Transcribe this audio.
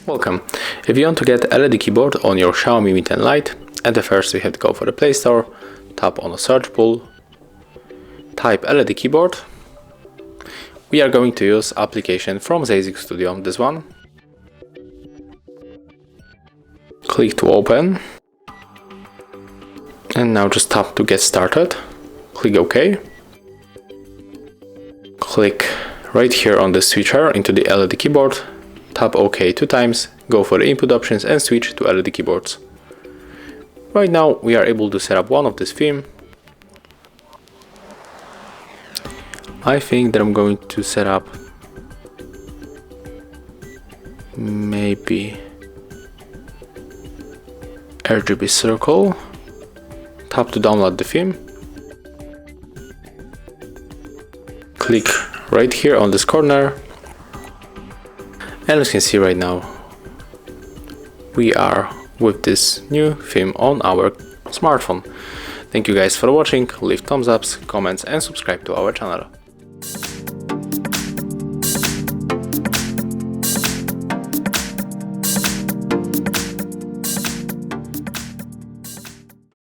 Welcome. If you want to get LED keyboard on your Xiaomi Mi 10 Lite, at the first we have to go for the Play Store, tap on the search pool, type LED keyboard. We are going to use application from XIAOMI Studio, this one. Click to open. And now just tap to get started. Click OK. Click right here on the switcher into the LED keyboard. Tap OK 2 times, go for the input options and switch to LED keyboards. Right now we are able to set up one of this theme. I think that I'm going to set up maybe RGB circle. Tap to download the theme. Click right here on this corner. And as you can see right now, we are with this new theme on our smartphone. Thank you guys for watching, leave thumbs ups, comments and subscribe to our channel.